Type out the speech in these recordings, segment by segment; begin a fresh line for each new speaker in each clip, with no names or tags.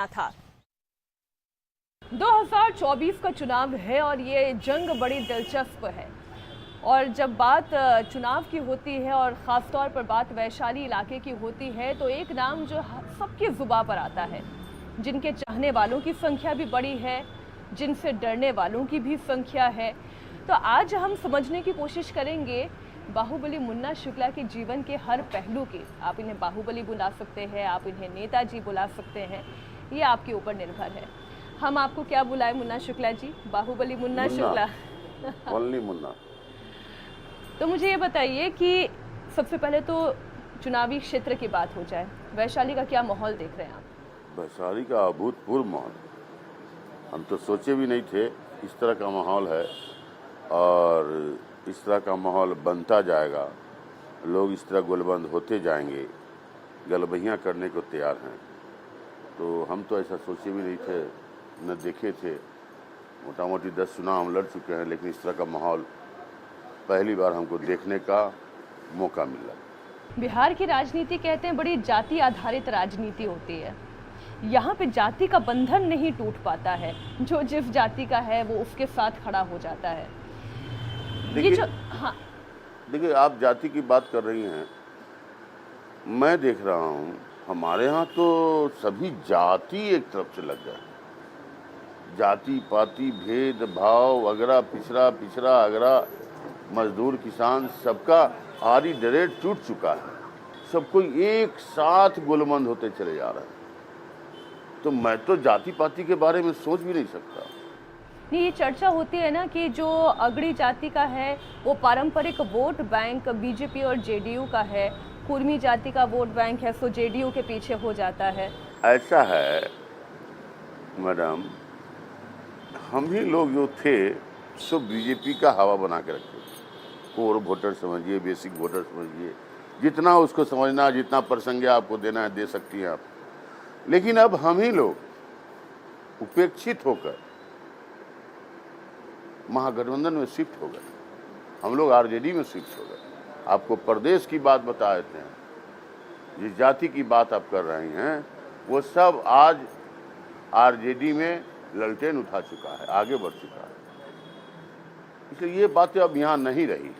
था। 2024 का चुनाव है और ये जंग बड़ी दिलचस्प है। और जब बात चुनाव की होती है और ख़ास तौर पर बात वैशाली इलाके की होती है तो एक नाम जो सबकी ज़ुबान पर आता है, जिनके चाहने वालों की संख्या भी बड़ी है, जिनसे डरने वालों की भी संख्या है। तो आज हम समझने की कोशिश करेंगे बाहुबली मुन्ना शुक्ला के जीवन के हर पहलू की। आप इन्हें बाहुबली बुला सकते हैं, आप इन्हें नेताजी बुला सकते हैं, ये आपके ऊपर निर्भर है। हम आपको क्या बुलाएं मुन्ना शुक्ला जी? बाहुबली मुन्ना शुक्ला?
ओनली मुन्ना।
तो मुझे ये बताइए कि सबसे पहले तो चुनावी क्षेत्र की बात हो जाए, वैशाली का क्या माहौल देख रहे हैं आप?
वैशाली का अभूतपूर्व माहौल, हम तो सोचे भी नहीं थे इस तरह का माहौल है और इस तरह का माहौल बनता जाएगा। लोग इस तरह गोलबंद होते जाएंगे, गलबहियाँ करने को तैयार हैं। तो हम तो ऐसा सोचे भी नहीं थे, न देखे थे। मोटा मोटी 10 चुनाव हम लड़ चुके हैं, लेकिन इस तरह का माहौल पहली बार हमको देखने का मौका मिला।
बिहार की राजनीति कहते हैं बड़ी जाति आधारित राजनीति होती है। यहाँ पे जाति का बंधन नहीं टूट पाता है, जो जिस जाति का है वो उसके साथ खड़ा हो जाता है। ये जो
देखिए, आप जाति की बात कर रही हैं, मैं देख रहा हूँ हमारे यहाँ तो सभी जाति एक तरफ से लग गए। जाति पाति भेद भाव, अगरा पिछड़ा अगरा, मजदूर किसान, सबका आरी डरेट टूट चुका है। सब कोई एक साथ गोलबंद होते चले जा रहे हैं। तो मैं तो जाति पाति के बारे में सोच भी नहीं सकता।
नहीं, ये चर्चा होती है ना कि जो अगड़ी जाति का है वो पारंपरिक वोट बैंक बीजेपी और जेडीयू का है, कुर्मी जाति का वोट बैंक है सो जेडीयू के पीछे हो जाता है।
ऐसा है मैडम, हम ही लोग जो थे सो बीजेपी का हवा बना के रखे। कोर वोटर समझिए, बेसिक वोटर समझिए, जितना उसको समझना, जितना प्रसंग आपको देना है दे सकती हैं आप। लेकिन अब हम ही लोग उपेक्षित होकर महागठबंधन में शिफ्ट हो गए। हम लोग आरजेडी में शिफ्ट हो गए। आपको प्रदेश की बात बता देते हैं। जिस जाति की बात आप कर रहे हैं वो सब आज आरजेडी में ललटेन उठा चुका है, आगे बढ़ चुका है। इसलिए ये बातें अब यहाँ नहीं रही,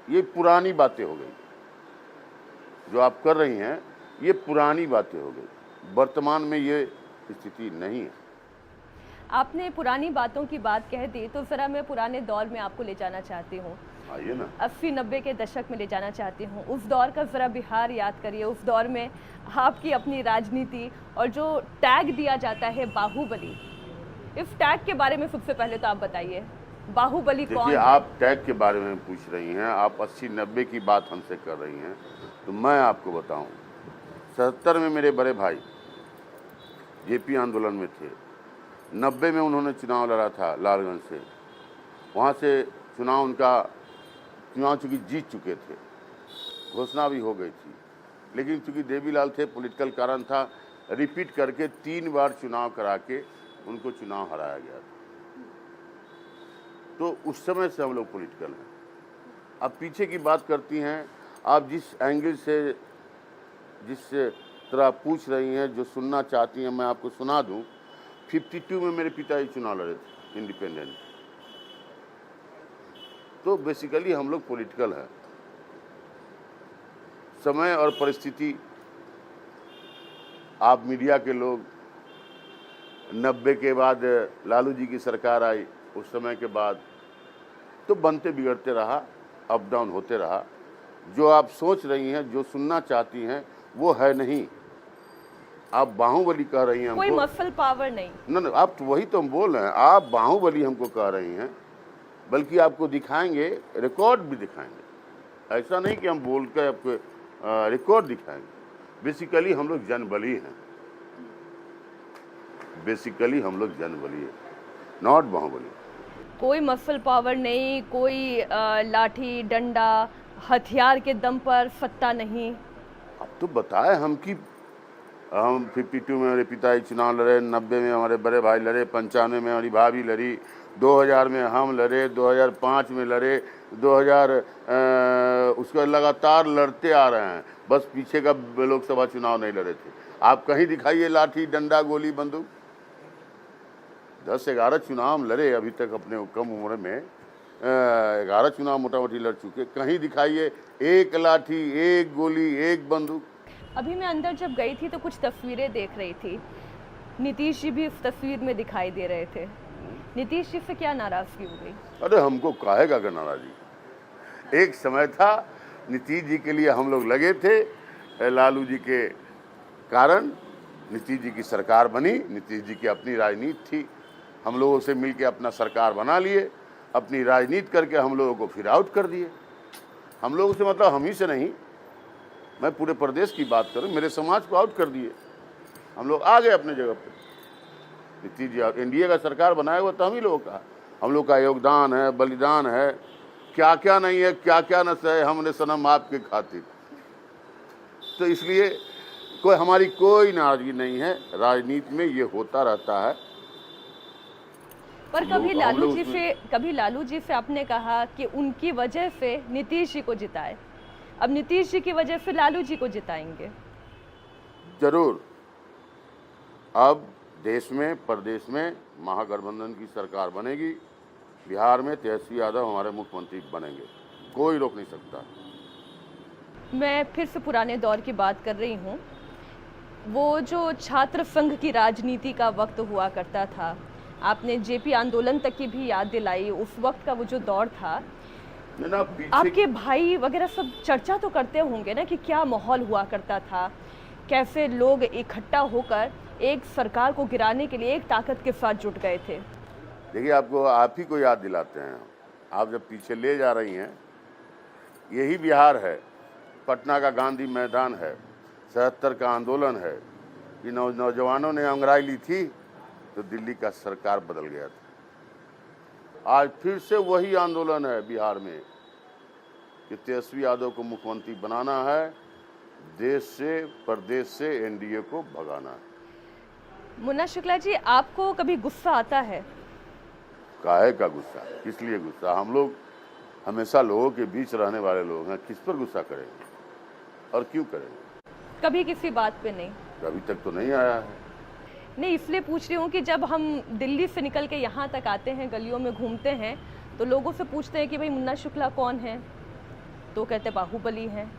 ये पुरानी बातें हो गई। जो आप कर रही हैं ये पुरानी बातें हो गई, वर्तमान में ये स्थिति नहीं है।
आपने पुरानी बातों की बात कह दी तो जरा मैं पुराने दौर में आपको ले जाना चाहती हूँ।
आइए ना।
80-90 के दशक में ले जाना चाहती हूँ। उस दौर का जरा बिहार याद करिए। उस दौर में आपकी अपनी राजनीति और जो टैग दिया जाता है बाहुबली, इस टैग के बारे में सबसे पहले तो आप बताइए, बाहुबली कौन है?
आप टैग के बारे में पूछ रही हैं, आप 80-90 की बात हमसे कर रही हैं, तो मैं आपको बताऊं 77 में मेरे बड़े भाई जेपी आंदोलन में थे। 90 में उन्होंने चुनाव लड़ा था लालगंज से। वहाँ से चुनाव चूँकि जीत चुके थे, घोषणा भी हो गई थी, लेकिन चूँकि देवीलाल थे, पॉलिटिकल कारण था, रिपीट करके 3 बार चुनाव करा के उनको चुनाव हराया गया था। तो उस समय से हम लोग पॉलिटिकल हैं। अब पीछे की बात करती हैं, आप जिस एंगल से जिस तरह पूछ रही हैं, जो सुनना चाहती हैं मैं आपको सुना दूं। 52 में मेरे पिताजी चुनाव लड़े थे इंडिपेंडेंट। तो बेसिकली हम लोग पॉलिटिकल हैं। समय और परिस्थिति, आप मीडिया के लोग, 90 के बाद लालू जी की सरकार आई, उस समय के बाद तो बनते बिगड़ते रहा, अप डाउन होते रहा। जो आप सोच रही हैं, जो सुनना चाहती हैं वो है नहीं। आप बाहुबली कह रही हैं,
कोई मसल पावर नहीं।
न, आप तो वही तो हम बोल रहे हैं। आप बाहुबली हमको कह रही हैं, बल्कि आपको दिखाएंगे, रिकॉर्ड भी दिखाएंगे। ऐसा नहीं कि हम बोल कर आपको रिकॉर्ड दिखाएंगे। बेसिकली हम लोग जनबली हैं, बेसिकली हम लोग जनबली है, नॉट बाहुबली।
कोई मसल पावर नहीं, कोई लाठी डंडा हथियार के दम पर सत्ता नहीं।
अब तो बताए हम कि हम 52 में मेरे पिताजी चुनाव लड़े, 90 में हमारे बड़े भाई लड़े, 95 में हमारी भाभी लड़ी, 2000 में हम लड़े, 2005 में लड़े, 2000 उसका लगातार लड़ते आ रहे हैं। बस पीछे का लोकसभा चुनाव नहीं लड़े थे। आप कहीं दिखाइए लाठी डंडा गोली बंदूक। 10-11 चुनाव हम लड़े अभी तक अपने कम उम्र में, 11 चुनाव मोटा मोटी लड़ चुके। कहीं दिखाइए एक लाठी, एक गोली, एक बंदूक।
अभी मैं अंदर जब गई थी तो कुछ तस्वीरें देख रही थी, नीतीश जी भी इस तस्वीर में दिखाई दे रहे थे। नीतीश जी से क्या नाराजगी हो गई?
अरे हमको काहेगा का नाराजगी। एक समय था नीतीश जी के लिए हम लोग लगे थे, लालू जी के कारण नीतीश जी की सरकार बनी। नीतीश जी की अपनी राजनीति थी, हम लोगों से मिलके अपना सरकार बना लिए, अपनी राजनीति करके हम लोगों को फिर आउट कर दिए। हम लोगों से मतलब हम ही से नहीं, मैं पूरे प्रदेश की बात करूं, मेरे समाज को आउट कर दिए। हम लोग आ गए अपने जगह पे। नीतीश जी एनडीए का सरकार बनाया हुआ तो हम ही लोगों का, हम लोग का योगदान है, बलिदान है, क्या क्या नहीं है, क्या क्या न सहे हमने सनम आपके खातिर। तो इसलिए हमारी कोई नाराजगी नहीं है, राजनीति में ये होता रहता है।
पर कभी लालू जी से आपने कहा कि उनकी वजह से नीतीश जी को जिताए, अब नीतीश जी की वजह से लालू जी को जिताएंगे?
जरूर। अब देश में प्रदेश में महागठबंधन की सरकार बनेगी, बिहार में तेजस्वी यादव हमारे मुख्यमंत्री बनेंगे, कोई रोक नहीं सकता।
मैं फिर से पुराने दौर की बात कर रही हूँ, वो जो छात्र संघ की राजनीति का वक्त हुआ करता था, आपने जेपी आंदोलन तक की भी याद दिलाई, उस वक्त का वो जो दौर था, आपके भाई वगैरह सब चर्चा तो करते होंगे ना कि क्या माहौल हुआ करता था, कैसे लोग इकट्ठा होकर एक सरकार को गिराने के लिए एक ताकत के साथ जुट गए थे।
देखिए, आपको आप ही को याद दिलाते हैं, आप जब पीछे ले जा रही हैं, यही बिहार है, पटना का गांधी मैदान है, 77 का आंदोलन है कि नौजवानों ने अंग्रेजी ली थी तो दिल्ली का सरकार बदल गया था। आज फिर से वही आंदोलन है बिहार में कि तेजस्वी यादव को मुख्यमंत्री बनाना है, देश से प्रदेश से एनडीए को भगाना है।
मुन्ना शुक्ला जी, आपको कभी गुस्सा आता है?
काहे का गुस्सा, किस लिए गुस्सा? हम लोग हमेशा लोगों के बीच रहने वाले लोग हैं, किस पर गुस्सा करेंगे और क्यों करेंगे?
कभी किसी बात पे नहीं?
अभी तक तो नहीं आया है।
नहीं, इसलिए पूछ रही हूँ कि जब हम दिल्ली से निकल के यहाँ तक आते हैं, गलियों में घूमते हैं, तो लोगों से पूछते हैं कि भाई मुन्ना शुक्ला कौन है, तो कहते बाहुबली हैं,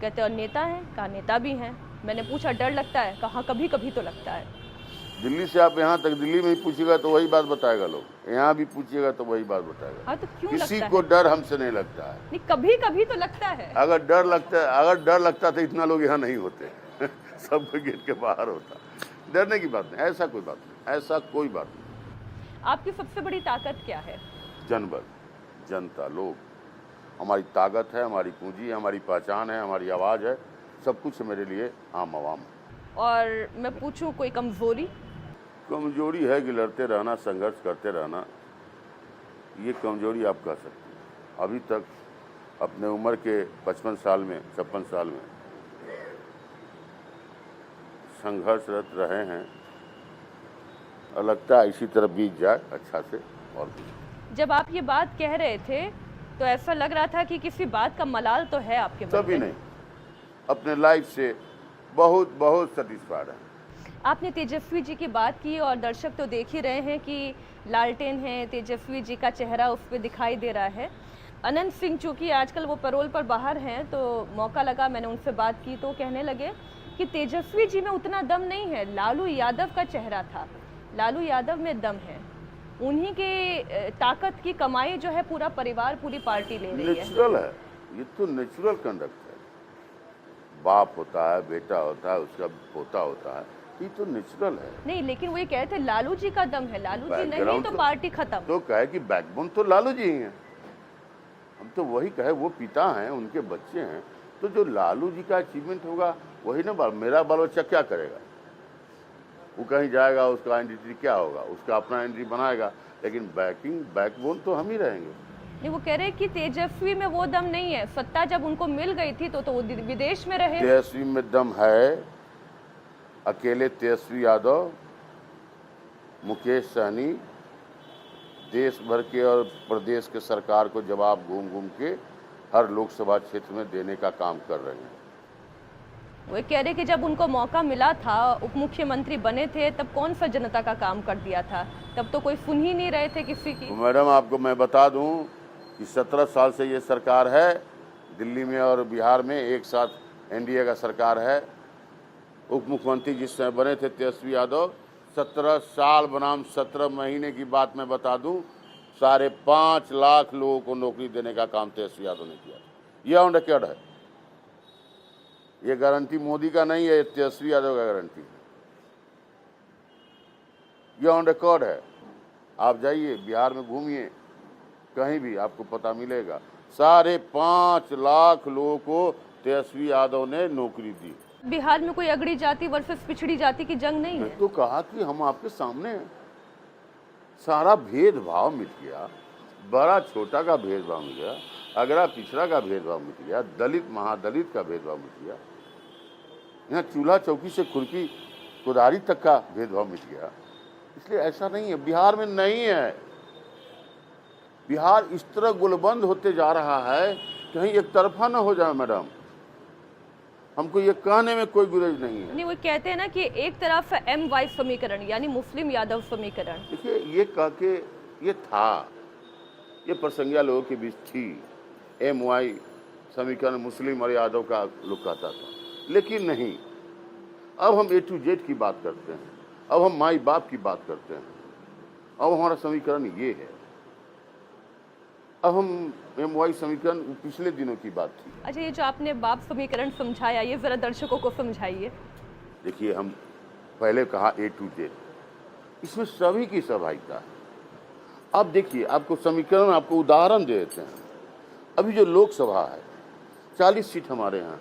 कहते और नेता हैं, कहा नेता भी हैं। मैंने पूछा डर लगता है, कहा कभी कभी तो लगता है।
दिल्ली से आप यहाँ तक, दिल्ली में ही पूछिएगा तो वही बात बताएगा लोग, यहाँ भी पूछिएगा तो वही बात बताएगा।
हाँ, तो क्यों
किसी
लगता
को
है?
डर हमसे नहीं लगता है।
नहीं, कभी कभी तो लगता है।
अगर डर लगता तो इतना लोग यहाँ नहीं होते सब कोई गेट के बाहर होता। डरने की बात नहीं, ऐसा कोई बात नहीं, ऐसा कोई बात नहीं।
आपकी सबसे बड़ी ताकत क्या है?
जनबल, जनता, लोग हमारी ताकत है, हमारी पूंजी है, हमारी पहचान है, हमारी आवाज़ है, सब कुछ मेरे लिए आम आवाम।
और मैं पूछूं कोई कमजोरी?
कमजोरी है कि लड़ते रहना, संघर्ष करते रहना, ये कमजोरी आप कह सकते हैं। अभी तक अपने उम्र के 55 साल में, 56 साल में संघर्षरत रहे हैं, और लगता है इसी तरफ बीत जाए अच्छा से। और
जब आप ये बात कह रहे थे तो ऐसा लग रहा था कि किसी बात का मलाल तो है आपके मन में?
कभी नहीं, अपने लाइफ से बहुत बहुत सेटिस्फाइड है।
आपने तेजस्वी जी की बात की और दर्शक तो देख ही रहे हैं कि लालटेन है, तेजस्वी जी का चेहरा उस पर दिखाई दे रहा है। अनंत सिंह चूँकि आजकल वो पैरोल पर बाहर हैं, तो मौका लगा, मैंने उनसे बात की तो कहने लगे कि तेजस्वी जी में उतना दम नहीं है, लालू यादव का चेहरा था, लालू यादव में दम है, उन्हीं के ताकत की कमाई जो है पूरा परिवार, पूरी पार्टी ले रही है।
नेचुरल है, ये तो नेचुरल कंडक्ट है। बाप होता है, बेटा होता है, उसका पोता होता है, ये तो नेचुरल है।
नहीं, लेकिन वो ये कहते हैं लालू जी का दम है, लालू जी नहीं तो पार्टी खत्म।
तो कहे कि बैकबोन तो लालू जी ही हैं, हम तो वही कहे, वो पिता हैं, उनके बच्चे हैं, तो जो लालू जी का अचीवमेंट होगा वही ना। मेरा बाल बच्चा क्या करेगा? वो कहीं जाएगा, उसका आइडेंटिटी क्या होगा, उसका अपना आइडेंटिटी बनाएगा, लेकिन बैकबोन तो हम ही रहेंगे।
नहीं, वो कह रहे हैं कि तेजस्वी में वो दम नहीं है, सत्ता जब उनको मिल गई थी तो वो विदेश में रहे।
तेजस्वी में दम है, अकेले तेजस्वी यादव, मुकेश सहनी देश भर के और प्रदेश के सरकार को जवाब घूम घूम के हर लोकसभा क्षेत्र में देने का काम कर रहे हैं।
वो कह रहे कि जब उनको मौका मिला था, उप मुख्यमंत्री बने थे, तब कौन सा जनता का काम कर दिया था? तब तो कोई सुन ही नहीं रहे थे किसी की।
मैडम आपको मैं बता दूं कि 17 साल से ये सरकार है दिल्ली में और बिहार में, एक साथ एनडीए का सरकार है। उप मुख्यमंत्री जिस समय बने थे तेजस्वी यादव, 17 साल बनाम 17 महीने की बात मैं बता दूं, 5.5 लाख लोगों को नौकरी देने का काम तेजस्वी यादव ने किया। यह ऑन रिकॉर्ड है, ये गारंटी मोदी का नहीं है, तेजस्वी यादव का गारंटी है, यह ऑन रिकॉर्ड है। आप जाइए बिहार में घूमिए, कहीं भी आपको पता मिलेगा। 5.5 लाख लोगों को तेजस्वी यादव ने नौकरी दी।
बिहार में कोई अगड़ी जाति वर्सेस पिछड़ी जाति की जंग नहीं है।
मैं तो कहा कि हम आपके सामने हैं, सारा भेदभाव मिट गया, बड़ा छोटा का भेदभाव मिट गया, अगड़ा पिछड़ा का भेदभाव मिट गया, दलित महादलित का भेदभाव मिट गया, यहाँ चूल्हा चौकी से खुरपी कुदारी तक का भेदभाव मिट गया। इसलिए ऐसा नहीं है, बिहार में नहीं है। बिहार इस तरह गुलबंद होते जा रहा है, कहीं एक तरफा ना हो जाए। मैडम हमको ये कहने में कोई गुरेज नहीं है।
नहीं, वो कहते हैं ना कि एक तरफ MY समीकरण यानी मुस्लिम यादव समीकरण।
देखिए ये कह के ये था, ये प्रसंज्ञा लोगों के बीच थी, MY समीकरण मुस्लिम और यादव का लोग कहता था, लेकिन नहीं। अब हम A to Z की बात करते हैं, अब हम माई बाप की बात करते हैं, अब हमारा समीकरण ये है। अब हम MY समीकरण पिछले दिनों की बात थी।
अच्छा, ये जो आपने बाप समीकरण समझाया, ये जरा दर्शकों को समझाइए।
देखिए हम पहले कहा A to Z, इसमें सभी की सहभागिता है। अब देखिए आपको समीकरण, आपको उदाहरण दे देते हैं। अभी जो लोकसभा है 40 सीट हमारे यहाँ,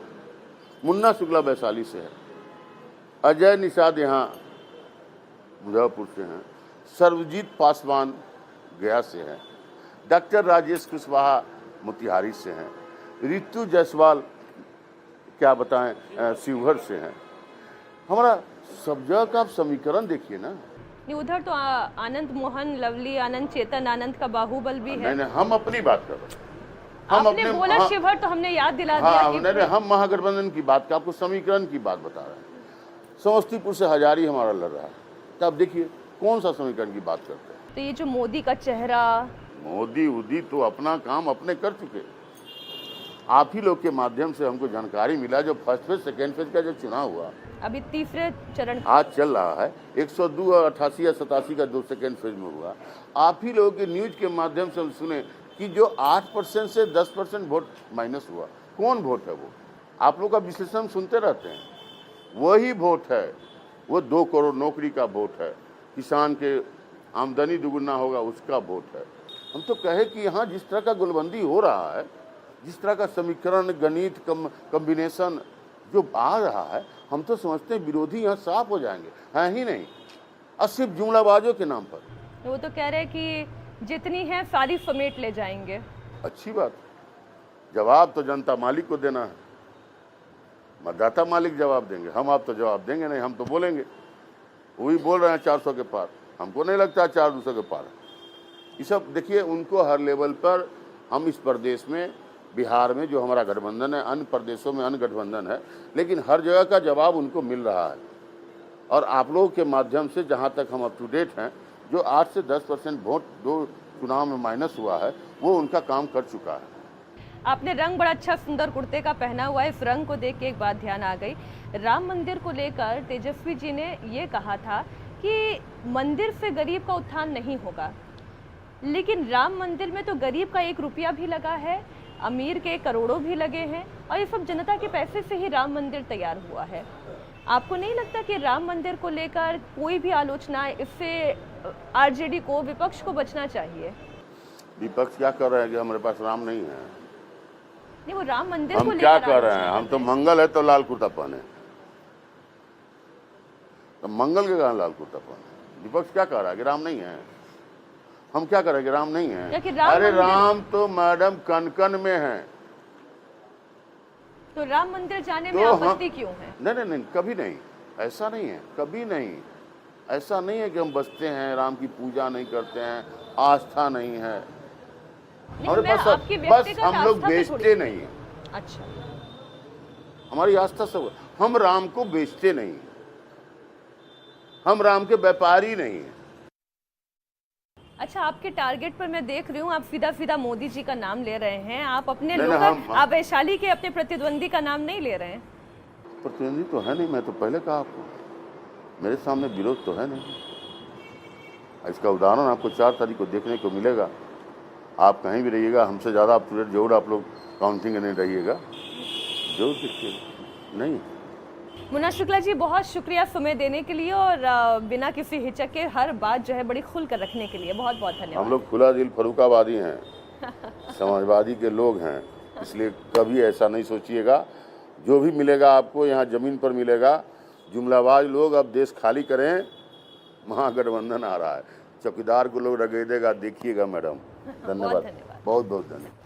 मुन्ना शुक्ला वैशाली से है, अजय निषाद यहाँ मुजफ्फरपुर से हैं, सर्वजीत पासवान गया से हैं, डॉक्टर राजेश कुशवाहा मोतिहारी से हैं, रितु जायसवाल क्या बताएं शिवहर से हैं। हमारा सब जगह का आप समीकरण देखिए ना।
नहीं, उधर तो आनंद मोहन, लवली आनंद, चेतन आनंद का बाहुबल भी है।
नहीं, हम अपनी बात कर रहे हैं।
आपने बोला शिवहर तो हमने याद दिला दिया कि
नहीं, हम महागठबंधन की बात का, आपको समीकरण की बात बता रहे हैं। समस्तीपुर से हजारी हमारा लड़ रहा है, तो आप देखिए कौन सा समीकरण की बात करते हैं।
तो ये जो मोदी का चेहरा,
मोदी उदी तो अपना काम अपने कर चुके। आप ही लोग के माध्यम से हमको जानकारी मिला, जो फर्स्ट फेज सेकेंड फेज का जो चुनाव हुआ,
अभी तीसरे चरण
आज चल रहा है, 102 और 88 या 87 का जो सेकेंड फेज में हुआ, आप ही लोगों के न्यूज के माध्यम से हम सुने कि जो 8% से 10% वोट माइनस हुआ, कौन वोट है वो? आप लोग का विश्लेषण सुनते रहते हैं, वही वोट है, वो 2 करोड़ नौकरी का वोट है, किसान के आमदनी दुगुना होगा उसका वोट है। हम तो कहे कि यहाँ जिस तरह का गुलबंदी हो रहा है, जिस तरह का समीकरण गणित कम्बिनेशन जो आ रहा है, हम तो समझते हैं विरोधी यहाँ साफ हो जाएंगे, हैं ही नहीं, और सिर्फ जुमलाबाजों के नाम पर।
वो तो कह रहे हैं कि जितनी है सारी समेट ले जाएंगे।
अच्छी बात, जवाब तो जनता मालिक को देना है, मतदाता मालिक जवाब देंगे, हम आप तो जवाब देंगे नहीं, हम तो बोलेंगे। वही बोल रहे हैं 400 के पार, हमको नहीं लगता 400 के पार। ये सब देखिए, उनको हर लेवल पर, हम इस प्रदेश में बिहार में जो हमारा गठबंधन है, अन्य प्रदेशों में अन्य गठबंधन है, लेकिन हर जगह का जवाब उनको मिल रहा है। और आप लोगों के माध्यम से जहाँ तक हम अप टू डेट हैं, जो 8 से 10% वोट 2 चुनाव में माइनस हुआ है, वो उनका काम कर चुका है।
आपने रंग बड़ा अच्छा सुंदर कुर्ते का पहना हुआ है, इस रंग को देख के एक बात ध्यान आ गई। राम मंदिर को लेकर तेजस्वी जी ने ये कहा था कि मंदिर से गरीब का उत्थान नहीं होगा, लेकिन राम मंदिर में तो गरीब का 1 रुपया भी लगा है, अमीर के करोड़ों भी लगे हैं, और ये सब जनता के पैसे से ही राम मंदिर तैयार हुआ है। आपको नहीं लगता कि राम मंदिर को लेकर कोई भी आलोचना, इससे आरजेडी को, विपक्ष को बचना चाहिए?
विपक्ष क्या कर रहे हैं कि हमारे पास राम नहीं है?
नहीं, वो राम मंदिर
हम
को
क्या
लेकर
कर रहे हैं? हम तो मंगल है तो लाल कुर्ता पहने, तो मंगल के कारण लाल कुर्ता पहने। विपक्ष क्या कह रहा है कि राम नहीं है? हम क्या करेंगे? राम नहीं है? अरे राम तो मैडम कन कन में है,
तो राम मंदिर जाने में आपत्ति क्यों है?
नहीं, कभी नहीं, ऐसा नहीं है, कभी नहीं। ऐसा नहीं है कि हम बसते हैं, राम की पूजा नहीं करते हैं, आस्था नहीं है हमारे पास, बस हम लोग बेचते नहीं है।
अच्छा,
हमारी आस्था सब, हम राम को बेचते नहीं हैं, हम राम के व्यापारी नहीं हैं।
अच्छा, आपके टारगेट पर मैं देख रही हूँ आप सीधा सीधा मोदी जी का नाम ले रहे हैं, आप अपने
नहीं,
लोग, आप वैशाली के अपने प्रतिद्वंदी का नाम नहीं ले रहे हैं।
प्रतिद्वंदी तो है नहीं, मैं तो पहले कहा आपको, मेरे सामने विरोध तो है नहीं। इसका उदाहरण आपको 4 तारीख को देखने को मिलेगा। आप कहीं भी रहिएगा, हमसे ज़्यादा आप जरूर आप लोग काउंटिंग नहीं रहिएगा, जरूर देखिएगा। नहीं,
मुन्ना शुक्ला जी, बहुत शुक्रिया समय देने के लिए और बिना किसी हिचक के हर बात जो है बड़ी खुल कर रखने के लिए बहुत बहुत धन्यवाद।
हम लोग खुला दिल फरुखाबादी हैं, समाजवादी के लोग हैं, इसलिए कभी ऐसा नहीं सोचिएगा। जो भी मिलेगा आपको यहाँ ज़मीन पर मिलेगा। जुमलाबाज लोग अब देश खाली करें, महागठबंधन आ रहा है, चौकीदार को लोग रगड़ देगा, देखिएगा मैडम। धन्यवाद, बहुत बहुत धन्यवाद।